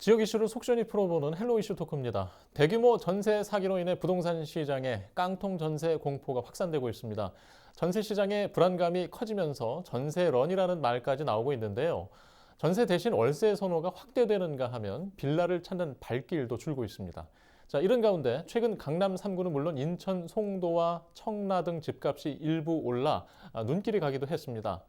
지역 이슈를 속전히 풀어보는 헬로 이슈 토크입니다. 대규모 전세 사기로 인해 부동산 시장에 깡통 전세 공포가 확산되고 있습니다. 전세 시장의 불안감이 커지면서 전세런이라는 말까지 나오고 있는데요. 전세 대신 월세 선호가 확대되는가 하면 빌라를 찾는 발길도 줄고 있습니다. 자, 이런 가운데 최근 강남 3구는 물론 인천 송도와 청라 등 집값이 일부 올라 눈길이 가기도 했습니다.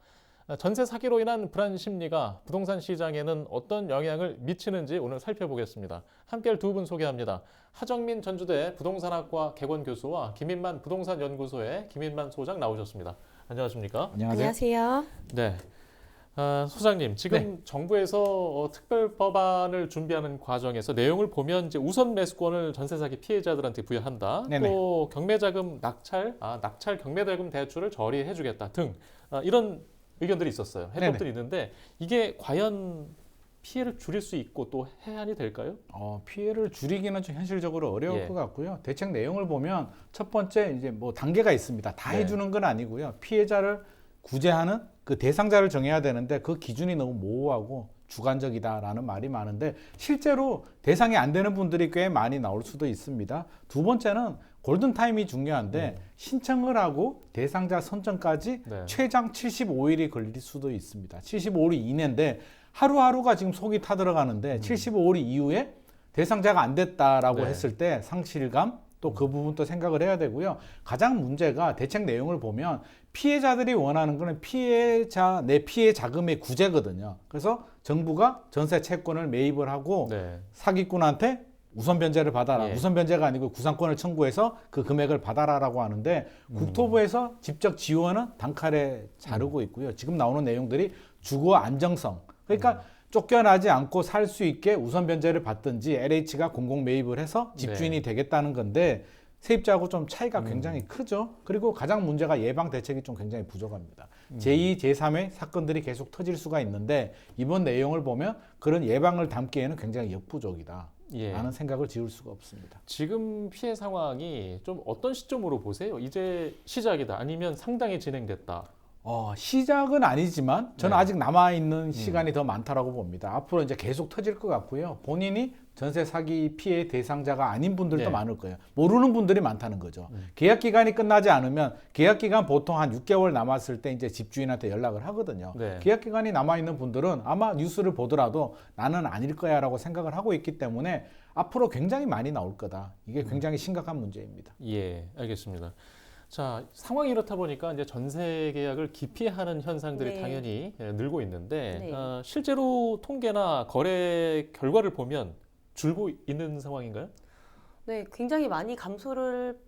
전세 사기로 인한 불안 심리가 부동산 시장에는 어떤 영향을 미치는지 오늘 살펴보겠습니다. 함께할 두 분 소개합니다. 하정민 전주대 부동산학과 개건 교수와 김인만 부동산 연구소의 김인만 소장 나오셨습니다. 안녕하십니까? 안녕하세요. 네. 소장님, 지금 네. 정부에서 특별 법안을 준비하는 과정에서 내용을 보면 이제 우선 매수권을 전세 사기 피해자들한테 부여한다. 네네. 또 경매자금 낙찰 경매자금 대출을 처리해주겠다 등 이런 의견들이 있었어요. 해법들이 있는데 이게 과연 피해를 줄일 수 있고 또 해안이 될까요? 피해를 줄이기는 좀 현실적으로 어려울 예. 것 같고요. 대책 내용을 보면 첫 번째 이제 뭐 단계가 있습니다. 다 네. 해주는 건 아니고요. 피해자를 구제하는 그 대상자를 정해야 되는데 그 기준이 너무 모호하고 주관적이다라는 말이 많은데 실제로 대상이 안 되는 분들이 꽤 많이 나올 수도 있습니다. 두 번째는 골든타임이 중요한데 신청을 하고 대상자 선정까지 네. 최장 75일이 걸릴 수도 있습니다. 75일이 이내인데 하루하루가 지금 속이 타들어가는데 75일 이후에 대상자가 안 됐다라고 네. 했을 때 상실감 또 그 부분도 생각을 해야 되고요. 가장 문제가 대책 내용을 보면 피해자들이 원하는 거는 내 피해 자금의 구제거든요. 그래서 정부가 전세 채권을 매입을 하고 네. 사기꾼한테 우선 변제를 받아라. 예. 우선 변제가 아니고 구상권을 청구해서 그 금액을 받아라라고 하는데 국토부에서 직접 지원은 단칼에 자르고 있고요. 지금 나오는 내용들이 주거 안정성. 그러니까 쫓겨나지 않고 살 수 있게 우선 변제를 받든지 LH가 공공 매입을 해서 집주인이 되겠다는 건데 세입자하고 좀 차이가 굉장히 크죠. 그리고 가장 문제가 예방 대책이 좀 굉장히 부족합니다. 제2, 제3의 사건들이 계속 터질 수가 있는데 이번 내용을 보면 그런 예방을 담기에는 굉장히 역부족이다. 예. 라는 생각을 지울 수가 없습니다. 지금 피해 상황이 좀 어떤 시점으로 보세요? 이제 시작이다 아니면 상당히 진행됐다. 시작은 아니지만 저는 네. 아직 남아있는 시간이 더 많다라고 봅니다. 앞으로 이제 계속 터질 것 같고요. 본인이 전세 사기 피해 대상자가 아닌 분들도 네. 많을 거예요. 모르는 분들이 많다는 거죠. 계약 기간이 끝나지 않으면 계약 기간 보통 한 6개월 남았을 때 이제 집주인한테 연락을 하거든요. 네. 계약 기간이 남아있는 분들은 아마 뉴스를 보더라도 나는 아닐 거야라고 생각을 하고 있기 때문에 앞으로 굉장히 많이 나올 거다. 이게 굉장히 심각한 문제입니다. 예, 알겠습니다. 자, 상황이 이렇다 보니까 이제 전세 계약을 기피하는 현상들이 네. 당연히 늘고 있는데 네. 실제로 통계나 거래 결과를 보면 줄고 있는 상황인가요? 네, 굉장히 많이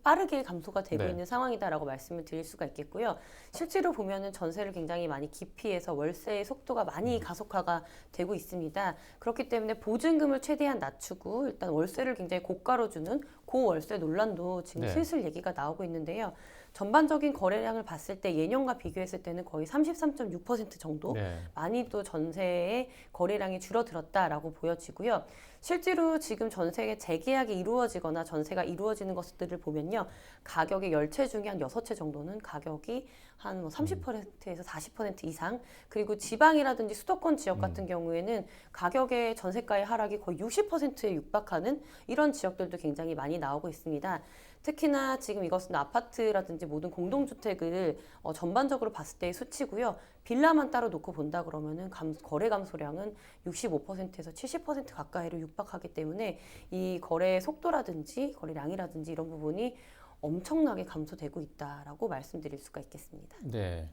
빠르게 감소가 되고 네. 있는 상황이다라고 말씀을 드릴 수가 있겠고요. 실제로 보면은 전세를 굉장히 많이 기피해서 월세의 속도가 많이 가속화가 되고 있습니다. 그렇기 때문에 보증금을 최대한 낮추고 일단 월세를 굉장히 고가로 주는 고월세 논란도 지금 네. 슬슬 얘기가 나오고 있는데요. 전반적인 거래량을 봤을 때 예년과 비교했을 때는 거의 33.6% 정도 네. 많이 또 전세의 거래량이 줄어들었다라고 보여지고요. 실제로 지금 전세의 재계약이 이루어지거나 전세가 이루어지는 것들을 보면요. 가격의 10채 중에 한 6채 정도는 가격이 한 30%에서 40% 이상, 그리고 지방이라든지 수도권 지역 같은 경우에는 가격의 전세가의 하락이 거의 60%에 육박하는 이런 지역들도 굉장히 많이 나오고 있습니다. 특히나 지금 이것은 아파트라든지 모든 공동주택을 전반적으로 봤을 때의 수치고요. 빌라만 따로 놓고 본다 그러면은 거래 감소량은 65%에서 70% 가까이로 육박하기 때문에 이 거래 속도라든지 거래량이라든지 이런 부분이 엄청나게 감소되고 있다라고 말씀드릴 수가 있겠습니다. 네.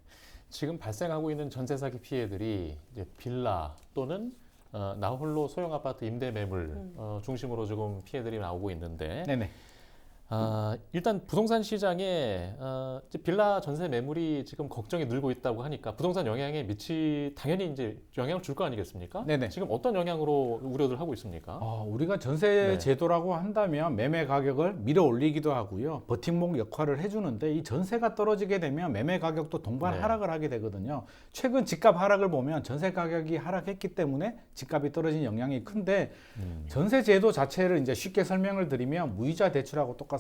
지금 발생하고 있는 전세 사기 피해들이 이제 빌라 또는 나홀로 소형 아파트 임대 매물 중심으로 조금 피해들이 나오고 있는데 네네. 일단 부동산 시장에 이제 빌라 전세 매물이 지금 걱정이 늘고 있다고 하니까 부동산 영향에 당연히 이제 영향을 줄 거 아니겠습니까? 네네. 지금 어떤 영향으로 우려들 하고 있습니까? 우리가 전세 네. 제도라고 한다면 매매 가격을 밀어 올리기도 하고요. 버팀목 역할을 해주는데 이 전세가 떨어지게 되면 매매 가격도 동반 네. 하락을 하게 되거든요. 최근 집값 하락을 보면 전세 가격이 하락했기 때문에 집값이 떨어진 영향이 큰데 전세 제도 자체를 이제 쉽게 설명을 드리면 무이자 대출하고 똑같습니다.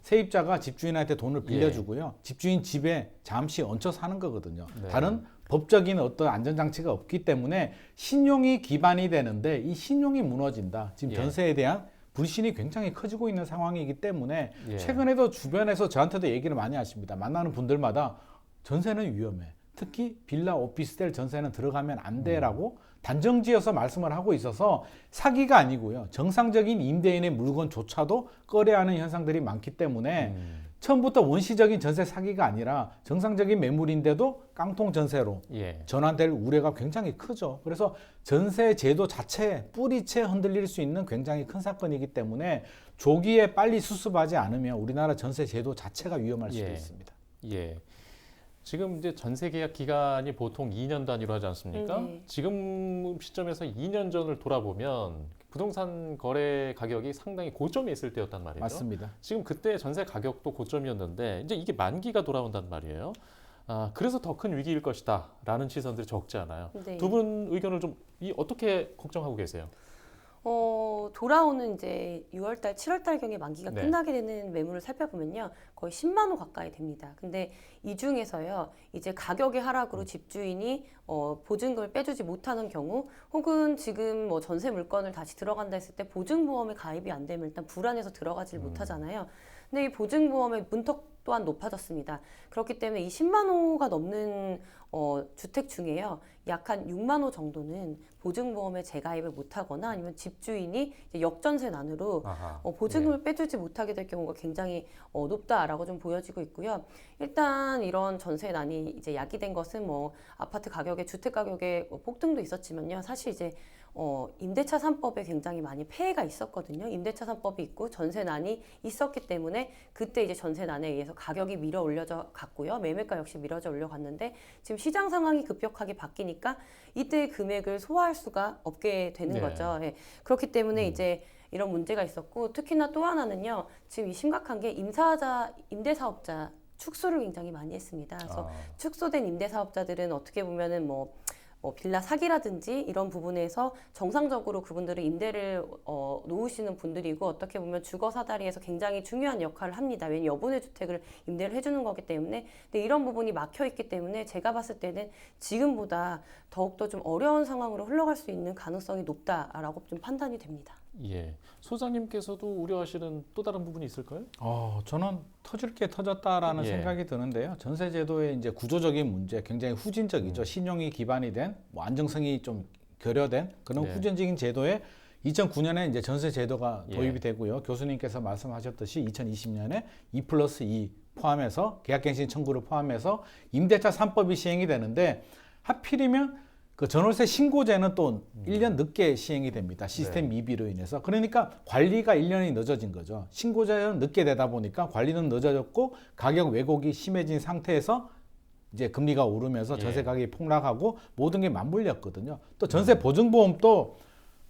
세입자가 집주인한테 돈을 빌려주고요. 집주인 집에 잠시 얹혀 사는 거거든요. 네. 다른 법적인 어떤 안전장치가 없기 때문에 신용이 기반이 되는데 이 신용이 무너진다. 지금 예. 전세에 대한 불신이 굉장히 커지고 있는 상황이기 때문에 예. 최근에도 주변에서 저한테도 얘기를 많이 하십니다. 만나는 분들마다 전세는 위험해. 특히 빌라 오피스텔 전세는 들어가면 안 돼라고 단정지어서 말씀을 하고 있어서 사기가 아니고요. 정상적인 임대인의 물건조차도 꺼려하는 현상들이 많기 때문에 처음부터 원시적인 전세 사기가 아니라 정상적인 매물인데도 깡통 전세로 예. 전환될 우려가 굉장히 크죠. 그래서 전세 제도 자체 뿌리채 흔들릴 수 있는 굉장히 큰 사건이기 때문에 조기에 빨리 수습하지 않으면 우리나라 전세 제도 자체가 위험할 수도 예. 있습니다. 예. 지금 이제 전세 계약 기간이 보통 2년 단위로 하지 않습니까? 네. 지금 시점에서 2년 전을 돌아보면 부동산 거래 가격이 상당히 고점에 있을 때였단 말이죠. 맞습니다. 지금 그때 전세 가격도 고점이었는데 이제 이게 만기가 돌아온단 말이에요. 그래서 더 큰 위기일 것이다라는 시선들이 적지 않아요. 네. 두 분 의견을 좀 어떻게 걱정하고 계세요? 돌아오는 이제 6월달, 7월달경에 만기가 네. 끝나게 되는 매물을 살펴보면요. 거의 10만 호 가까이 됩니다. 근데 이 중에서요. 이제 가격의 하락으로 집주인이 보증금을 빼주지 못하는 경우 혹은 지금 뭐 전세 물건을 다시 들어간다 했을 때 보증보험에 가입이 안 되면 일단 불안해서 들어가질 못하잖아요. 근데 이 보증보험의 문턱 또한 높아졌습니다. 그렇기 때문에 이 10만 호가 넘는 주택 중에요. 약 한 6만 호 정도는 보증보험에 재가입을 못하거나 아니면 집주인이 이제 역전세난으로 보증금을 빼주지 못하게 될 경우가 굉장히 높다라고 좀 보여지고 있고요. 일단 이런 전세난이 이제 야기된 것은 뭐 아파트 가격에 주택 가격에 폭등도 있었지만요. 사실 이제 임대차 3법에 굉장히 많이 폐해가 있었거든요. 임대차 3법이 있고 전세난이 있었기 때문에 그때 이제 전세난에 의해서 가격이 밀어 올려져 갔고요. 매매가 역시 밀어져 올려갔는데 지금 시장 상황이 급격하게 바뀌니까 이때의 금액을 소화할 수가 없게 되는 네. 거죠. 예. 그렇기 때문에 이제 이런 문제가 있었고 특히나 또 하나는요. 지금 이 심각한 게 임대사업자 축소를 굉장히 많이 했습니다. 그래서 축소된 임대사업자들은 어떻게 보면은 뭐 빌라 사기라든지 이런 부분에서 정상적으로 그분들은 임대를 놓으시는 분들이고 어떻게 보면 주거 사다리에서 굉장히 중요한 역할을 합니다. 왜냐하면 여분의 주택을 임대를 해주는 거기 때문에. 근데 이런 부분이 막혀 있기 때문에 제가 봤을 때는 지금보다 더욱더 좀 어려운 상황으로 흘러갈 수 있는 가능성이 높다라고 좀 판단이 됩니다. 예. 소장님께서도 우려하시는 또 다른 부분이 있을까요? 저는 터질 게 터졌다라는 예. 생각이 드는데요. 전세 제도의 이제 구조적인 문제, 굉장히 후진적이죠. 신용이 기반이 된, 뭐 안정성이 좀 결여된 그런 네. 후진적인 제도에 2009년에 이제 전세 제도가 예. 도입이 되고요. 교수님께서 말씀하셨듯이 2020년에 2+2 포함해서 계약갱신 청구를 포함해서 임대차 3법이 시행이 되는데 하필이면 그 전월세 신고제는 또 1년 늦게 시행이 됩니다. 시스템 미비로 인해서. 그러니까 관리가 1년이 늦어진 거죠. 신고제는 늦게 되다 보니까 관리는 늦어졌고 가격 왜곡이 심해진 상태에서 이제 금리가 오르면서 전세 가격이 폭락하고 모든 게 맞물렸거든요. 또 전세 보증보험도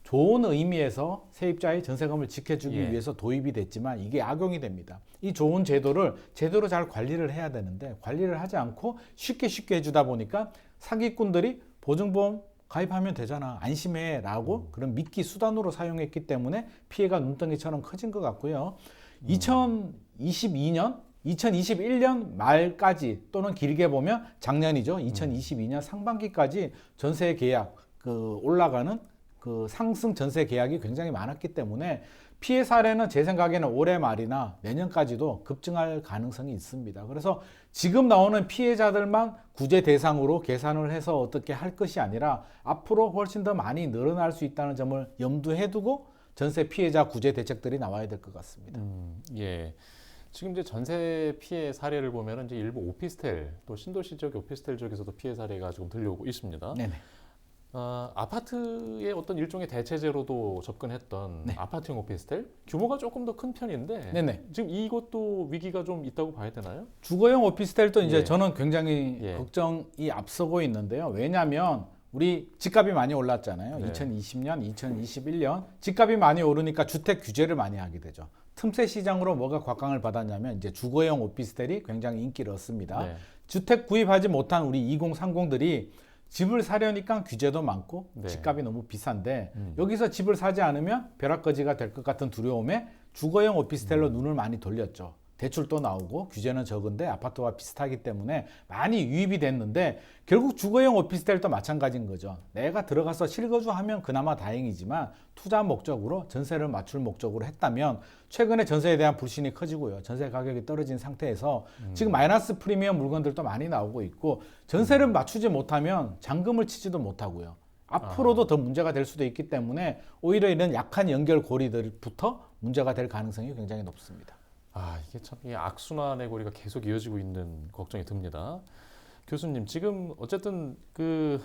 좋은 의미에서 세입자의 전세금을 지켜주기 위해서 도입이 됐지만 이게 악용이 됩니다. 이 좋은 제도를 제대로 잘 관리를 해야 되는데 관리를 하지 않고 쉽게 해주다 보니까 사기꾼들이 보증보험 가입하면 되잖아, 안심해 라고 그런 미끼 수단으로 사용했기 때문에 피해가 눈덩이처럼 커진 것 같고요. 2021년 말까지 또는 길게 보면 작년이죠. 2022년 상반기까지 전세 계약 올라가는 그 상승 전세 계약이 굉장히 많았기 때문에 피해 사례는 제 생각에는 올해 말이나 내년까지도 급증할 가능성이 있습니다. 그래서 지금 나오는 피해자들만 구제 대상으로 계산을 해서 어떻게 할 것이 아니라 앞으로 훨씬 더 많이 늘어날 수 있다는 점을 염두에 두고 전세 피해자 구제 대책들이 나와야 될 것 같습니다. 예. 지금 이제 전세 피해 사례를 보면은 이제 일부 오피스텔 또 신도시 지역 오피스텔 지역에서도 피해 사례가 지금 들려오고 있습니다. 네네. 아파트의 어떤 일종의 대체제로도 접근했던 아파트형 오피스텔 규모가 조금 더 큰 편인데 네네. 지금 이것도 위기가 좀 있다고 봐야 되나요? 주거용 오피스텔도 이제 예. 저는 굉장히 예. 걱정이 앞서고 있는데요. 왜냐하면 우리 집값이 많이 올랐잖아요. 네. 2020년, 2021년 집값이 많이 오르니까 주택 규제를 많이 하게 되죠. 틈새 시장으로 뭐가 곽강을 받았냐면 이제 주거용 오피스텔이 굉장히 인기를 얻습니다. 네. 주택 구입하지 못한 우리 2030들이 집을 사려니까 규제도 많고 네. 집값이 너무 비싼데 여기서 집을 사지 않으면 벼락거지가 될 것 같은 두려움에 주거용 오피스텔로 눈을 많이 돌렸죠. 대출도 나오고 규제는 적은데 아파트와 비슷하기 때문에 많이 유입이 됐는데 결국 주거용 오피스텔도 마찬가지인 거죠. 내가 들어가서 실거주하면 그나마 다행이지만 투자 목적으로 전세를 맞출 목적으로 했다면 최근에 전세에 대한 불신이 커지고요. 전세 가격이 떨어진 상태에서 지금 마이너스 프리미엄 물건들도 많이 나오고 있고 전세를 맞추지 못하면 잔금을 치지도 못하고요. 앞으로도 더 문제가 될 수도 있기 때문에 오히려 이런 약한 연결 고리들부터 문제가 될 가능성이 굉장히 높습니다. 이게 참 이 악순환의 고리가 계속 이어지고 있는 걱정이 듭니다. 교수님, 지금 어쨌든 그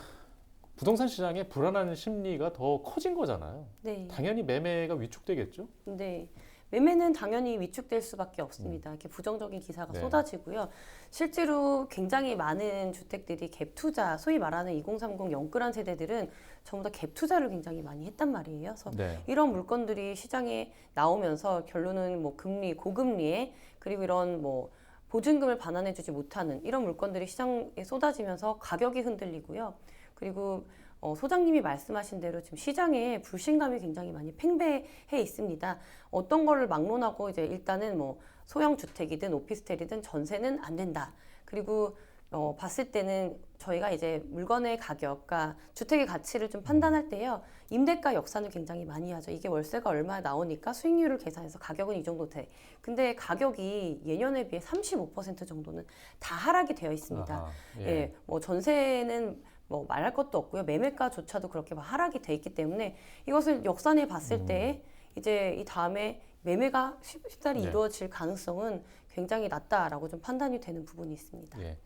부동산 시장의 불안한 심리가 더 커진 거잖아요. 네. 당연히 매매가 위축되겠죠? 네. 매매는 당연히 위축될 수밖에 없습니다. 이렇게 부정적인 기사가 네. 쏟아지고요. 실제로 굉장히 많은 주택들이 갭 투자, 소위 말하는 2030 영끌한 세대들은 전부 다 갭 투자를 굉장히 많이 했단 말이에요. 그래서 네. 이런 물건들이 시장에 나오면서 결론은 뭐 금리, 고금리에 그리고 이런 뭐 보증금을 반환해주지 못하는 이런 물건들이 시장에 쏟아지면서 가격이 흔들리고요. 그리고 소장님이 말씀하신 대로 지금 시장에 불신감이 굉장히 많이 팽배해 있습니다. 어떤 거를 막론하고 이제 일단은 뭐 소형 주택이든 오피스텔이든 전세는 안 된다. 그리고 봤을 때는 저희가 이제 물건의 가격과 주택의 가치를 좀 판단할 때요. 임대가 역산을 굉장히 많이 하죠. 이게 월세가 얼마 나오니까 수익률을 계산해서 가격은 이 정도 돼. 근데 가격이 예년에 비해 35% 정도는 다 하락이 되어 있습니다. 아하, 예, 뭐 전세는 뭐 말할 것도 없고요. 매매가조차도 그렇게 막 하락이 돼 있기 때문에 이것을 역산해 봤을 때 이제 이 다음에 매매가 쉽사리 네. 이루어질 가능성은 굉장히 낮다라고 좀 판단이 되는 부분이 있습니다. 예.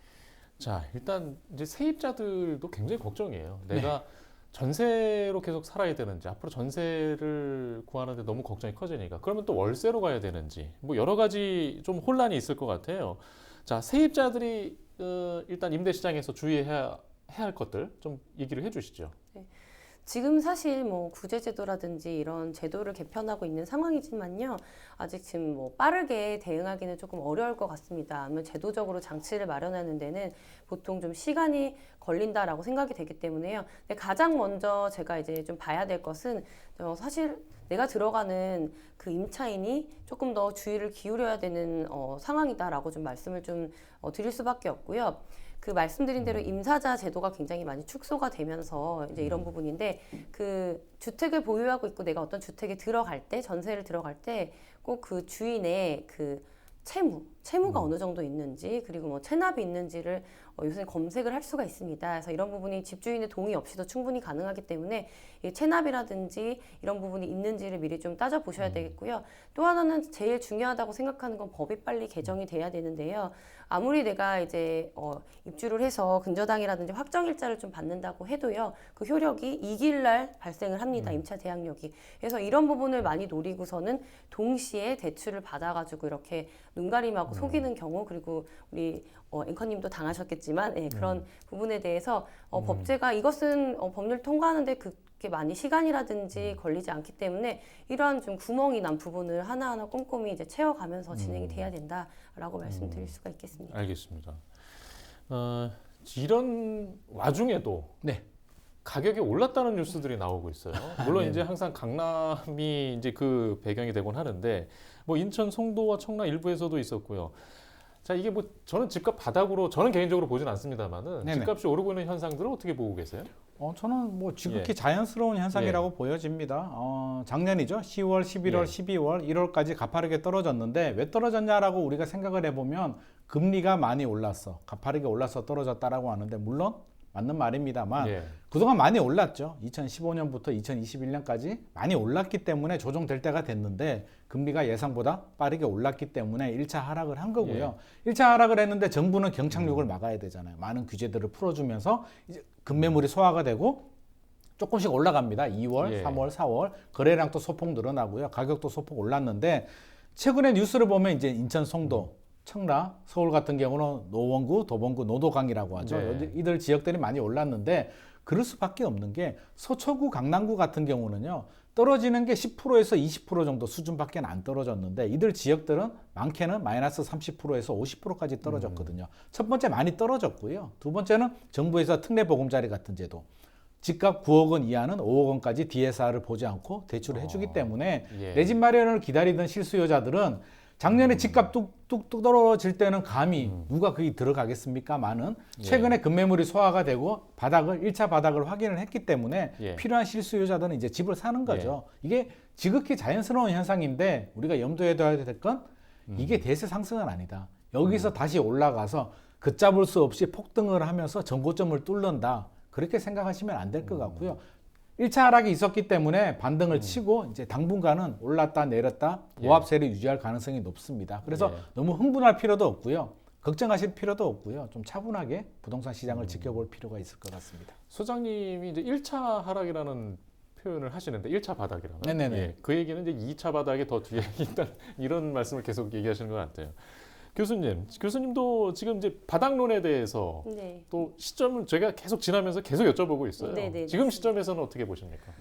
자, 일단 이제 세입자들도 굉장히 걱정이에요. 네. 내가 전세로 계속 살아야 되는지, 앞으로 전세를 구하는데 너무 걱정이 커지니까, 그러면 또 월세로 가야 되는지, 뭐 여러 가지 좀 혼란이 있을 것 같아요. 자, 세입자들이 일단 임대 시장에서 주의해야 할 것들 좀 얘기를 해주시죠. 지금 사실 뭐 구제제도라든지 이런 제도를 개편하고 있는 상황이지만요. 아직 지금 뭐 빠르게 대응하기는 조금 어려울 것 같습니다. 아무튼 제도적으로 장치를 마련하는 데는 보통 좀 시간이 걸린다라고 생각이 되기 때문에요. 근데 가장 먼저 제가 이제 좀 봐야 될 것은 사실 내가 들어가는 그 임차인이 조금 더 주의를 기울여야 되는 상황이다라고 좀 말씀을 좀 드릴 수밖에 없고요. 그 말씀드린 대로 임사자 제도가 굉장히 많이 축소가 되면서 이제 이런 부분인데 그 주택을 보유하고 있고 내가 어떤 주택에 들어갈 때 전세를 들어갈 때 꼭 그 주인의 그 채무가 어느 정도 있는지 그리고 뭐 체납이 있는지를 요새 검색을 할 수가 있습니다. 그래서 이런 부분이 집주인의 동의 없이도 충분히 가능하기 때문에 이 체납이라든지 이런 부분이 있는지를 미리 좀 따져보셔야 되겠고요. 또 하나는 제일 중요하다고 생각하는 건 법이 빨리 개정이 돼야 되는데요. 아무리 내가 이제 입주를 해서 근저당이라든지 확정일자를 좀 받는다고 해도요. 그 효력이 2일 날 발생을 합니다. 임차 대항력이. 그래서 이런 부분을 많이 노리고서는 동시에 대출을 받아가지고 이렇게 눈가림하고 속이는 경우 그리고 우리 앵커님도 당하셨겠지만 그런 부분에 대해서 법제가 이것은 법률 통과하는데 그렇게 많이 시간이라든지 걸리지 않기 때문에 이러한 좀 구멍이 난 부분을 하나하나 꼼꼼히 이제 채워가면서 진행이 돼야 된다라고 말씀드릴 수가 있겠습니다. 알겠습니다. 이런 와중에도 네. 가격이 올랐다는 뉴스들이 나오고 있어요. 물론 네. 이제 항상 강남이 이제 그 배경이 되곤 하는데 뭐 인천 송도와 청라 일부에서도 있었고요. 자, 이게 뭐 저는 집값 바닥으로 저는 개인적으로 보진 않습니다만은 네네. 집값이 오르고 있는 현상들을 어떻게 보고 계세요? 저는 뭐 지극히 예. 자연스러운 현상이라고 보여집니다. 작년이죠. 10월, 11월, 예. 12월, 1월까지 가파르게 떨어졌는데 왜 떨어졌냐라고 우리가 생각을 해보면 금리가 많이 올랐어. 가파르게 올라서 떨어졌다라고 하는데 물론 맞는 말입니다만 예. 그동안 많이 올랐죠. 2015년부터 2021년까지 많이 올랐기 때문에 조정될 때가 됐는데 금리가 예상보다 빠르게 올랐기 때문에 1차 하락을 한 거고요. 1차 하락을 했는데 정부는 경착륙을 막아야 되잖아요. 많은 규제들을 풀어주면서 이제 급매물이 소화가 되고 조금씩 올라갑니다. 2월, 예. 3월, 4월 거래량도 소폭 늘어나고요. 가격도 소폭 올랐는데 최근에 뉴스를 보면 이제 인천 송도 청라, 서울 같은 경우는 노원구, 도봉구, 노도강이라고 하죠. 네. 이들 지역들이 많이 올랐는데 그럴 수밖에 없는 게 서초구, 강남구 같은 경우는요. 떨어지는 게 10%에서 20% 정도 수준밖에 안 떨어졌는데 이들 지역들은 많게는 마이너스 30%에서 50%까지 떨어졌거든요. 첫 번째 많이 떨어졌고요. 두 번째는 정부에서 특례보금자리 같은 제도. 집값 9억 원 이하는 5억 원까지 DSR을 보지 않고 대출을 해주기 때문에 예. 내 집 마련을 기다리던 실수요자들은 작년에 집값 뚝뚝 떨어질 때는 감히 누가 거기 들어가겠습니까만은 최근에 급매물이 소화가 되고 바닥을 1차 바닥을 확인을 했기 때문에 예. 필요한 실수요자들은 이제 집을 사는 거죠. 이게 지극히 자연스러운 현상인데 우리가 염두에 둬야 될 건 이게 대세 상승은 아니다. 여기서 다시 올라가서 걷잡을 수 없이 폭등을 하면서 전고점을 뚫는다. 그렇게 생각하시면 안 될 것 같고요. 1차 하락이 있었기 때문에 반등을 치고 이제 당분간은 올랐다 내렸다 보합세를 유지할 가능성이 높습니다. 그래서 예. 너무 흥분할 필요도 없고요. 걱정하실 필요도 없고요. 좀 차분하게 부동산 시장을 지켜볼 필요가 있을 것 같습니다. 소장님이 이제 1차 하락이라는 표현을 하시는데 1차 바닥이라는. 네네네. 예, 그 얘기는 이제 2차 바닥이 더 뒤에 있다 이런 말씀을 계속 얘기하시는 것 같아요. 교수님도 지금 이제 바닥론에 대해서 네. 또 시점을 제가 계속 지나면서 계속 여쭤보고 있어요. 네네, 지금 맞습니다. 시점에서는 어떻게 보십니까?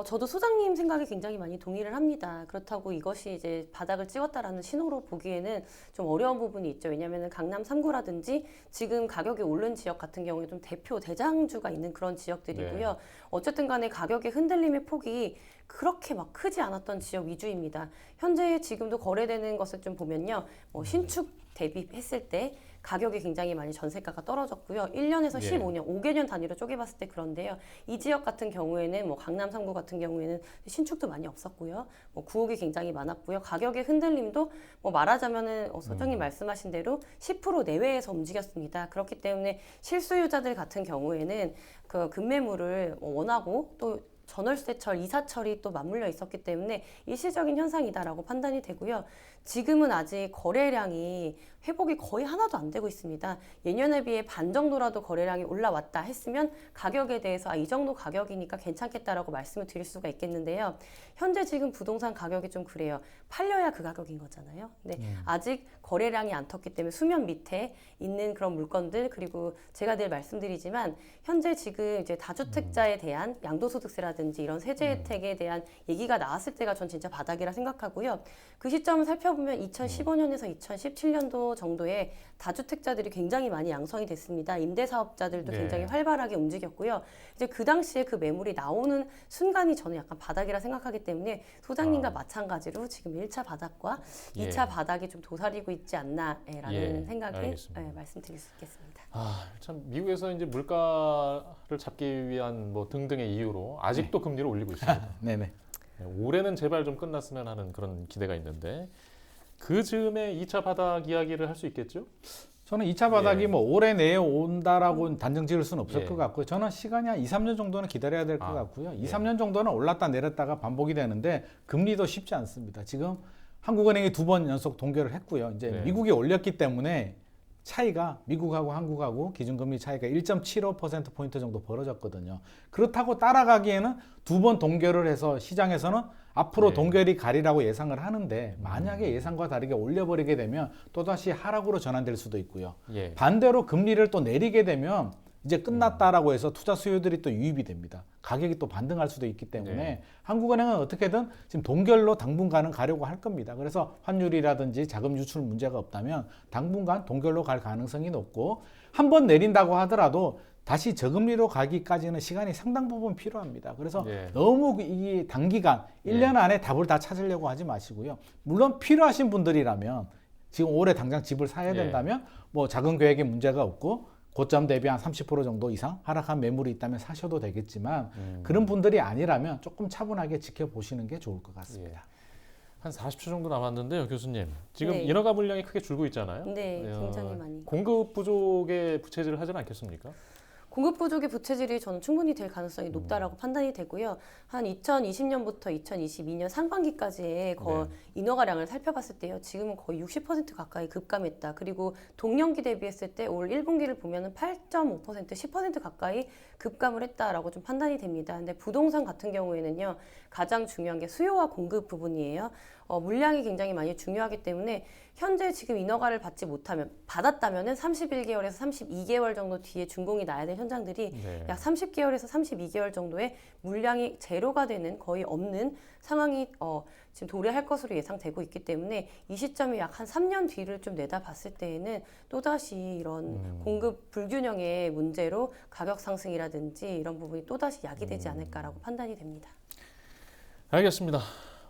저도 소장님 생각에 굉장히 많이 동의를 합니다. 그렇다고 이것이 이제 바닥을 찍었다라는 신호로 보기에는 좀 어려운 부분이 있죠. 왜냐하면 강남 3구라든지 지금 가격이 오른 지역 같은 경우에 좀 대표 대장주가 있는 그런 지역들이고요. 네. 어쨌든 간에 가격의 흔들림의 폭이 그렇게 막 크지 않았던 지역 위주입니다. 현재 지금도 거래되는 것을 좀 보면요. 신축 대비했을 때 가격이 굉장히 많이 전세가가 떨어졌고요. 1년에서 예. 15년, 5개년 단위로 쪼개봤을 때 그런데요. 이 지역 같은 경우에는 뭐 강남 3구 같은 경우에는 신축도 많이 없었고요. 뭐 구옥이 굉장히 많았고요. 가격의 흔들림도 뭐 말하자면은 소장님 말씀하신 대로 10% 내외에서 움직였습니다. 그렇기 때문에 실수요자들 같은 경우에는 그 급매물을 원하고 또 전월세철, 이사철이 또 맞물려 있었기 때문에 일시적인 현상이다라고 판단이 되고요. 지금은 아직 거래량이 회복이 거의 하나도 안 되고 있습니다. 예년에 비해 반 정도라도 거래량이 올라왔다 했으면 가격에 대해서 이 정도 가격이니까 괜찮겠다라고 말씀을 드릴 수가 있겠는데요. 현재 지금 부동산 가격이 좀 그래요. 팔려야 그 가격인 거잖아요. 근데 아직 거래량이 안 텄기 때문에 수면 밑에 있는 그런 물건들 그리고 제가 늘 말씀드리지만 현재 지금 이제 다주택자에 대한 양도소득세라든지 이런 세제 혜택에 대한 얘기가 나왔을 때가 전 진짜 바닥이라 생각하고요. 그 시점을 살펴보면 2015년에서 2017년도 정도에 다주택자들이 굉장히 많이 양성이 됐습니다. 임대사업자들도 네. 굉장히 활발하게 움직였고요. 이제 그 당시에 그 매물이 나오는 순간이 저는 약간 바닥이라 생각하기 때문에 소장님과 마찬가지로 지금 1차 바닥과 예. 2차 바닥이 좀 도사리고 있지 않나라는 예, 생각에 알겠습니다. 말씀드릴 수 있겠습니다. 참 미국에서 이제 물가를 잡기 위한 뭐 등등의 이유로 아직도 금리를 올리고 있습니다. 네네. 올해는 제발 좀 끝났으면 하는 그런 기대가 있는데 그 즈음에 2차 바닥 이야기를 할 수 있겠죠? 저는 2차 바닥이 예. 뭐 올해 내에 온다라고 단정 지을 수는 없을 예. 것 같고요. 저는 시간이 한 2, 3년 정도는 기다려야 될 것 같고요. 2, 예. 3년 정도는 올랐다 내렸다가 반복이 되는데 금리도 쉽지 않습니다. 지금 한국은행이 2번 연속 동결을 했고요. 이제 네. 미국이 올렸기 때문에 차이가 미국하고 한국하고 기준금리 차이가 1.75%포인트 정도 벌어졌거든요. 그렇다고 따라가기에는 2번 동결을 해서 시장에서는 앞으로 네. 동결이 가리라고 예상을 하는데 만약에 예상과 다르게 올려버리게 되면 또다시 하락으로 전환될 수도 있고요. 예. 반대로 금리를 또 내리게 되면 이제 끝났다라고 해서 투자 수요들이 또 유입이 됩니다. 가격이 또 반등할 수도 있기 때문에 네. 한국은행은 어떻게든 지금 동결로 당분간은 가려고 할 겁니다. 그래서 환율이라든지 자금 유출 문제가 없다면 당분간 동결로 갈 가능성이 높고 한 번 내린다고 하더라도 다시 저금리로 가기까지는 시간이 상당 부분 필요합니다. 그래서 예. 너무 이 단기간 1년 안에 답을 다 찾으려고 하지 마시고요. 물론 필요하신 분들이라면 지금 올해 당장 집을 사야 된다면 뭐 자금 계획에 문제가 없고 고점 대비 한 30% 정도 이상 하락한 매물이 있다면 사셔도 되겠지만 그런 분들이 아니라면 조금 차분하게 지켜보시는 게 좋을 것 같습니다. 한 40초 정도 남았는데요, 교수님. 지금 네. 인허가 물량이 크게 줄고 있잖아요. 네, 굉장히 많이. 공급 부족의 부채질을 하지는 않겠습니까? 공급 부족의 부채질이 저는 충분히 될 가능성이 높다라고 판단이 되고요. 한 2020년부터 2022년 상반기까지의 인허가량을 살펴봤을 때요. 지금은 거의 60% 가까이 급감했다. 그리고 동년기 대비했을 때 올 1분기를 보면은 8.5%, 10% 가까이 급감을 했다라고 좀 판단이 됩니다. 근데 부동산 같은 경우에는요. 가장 중요한 게 수요와 공급 부분이에요. 물량이 굉장히 많이 중요하기 때문에 현재 지금 인허가를 받지 못하면 받았다면은 31개월에서 32개월 정도 뒤에 준공이 나야 될 현장들이 네. 약 30개월에서 32개월 정도의 물량이 제로가 되는 거의 없는 상황이 지금 도래할 것으로 예상되고 있기 때문에 이 시점이 약 한 3년 뒤를 좀 내다봤을 때에는 또다시 이런 공급 불균형의 문제로 가격 상승이라든지 이런 부분이 또다시 야기되지 않을까라고 판단이 됩니다. 알겠습니다.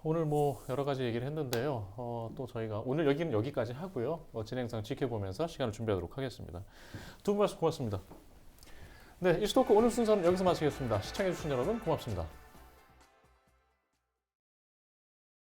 오늘 뭐 여러 가지 얘기를 했는데요. 또 저희가 오늘 여기는 여기까지 하고요. 진행상 지켜보면서 시간을 준비하도록 하겠습니다. 두 분 말씀 고맙습니다. 네, 이슈토크 오늘 순서는 여기서 마치겠습니다. 시청해주신 여러분 고맙습니다.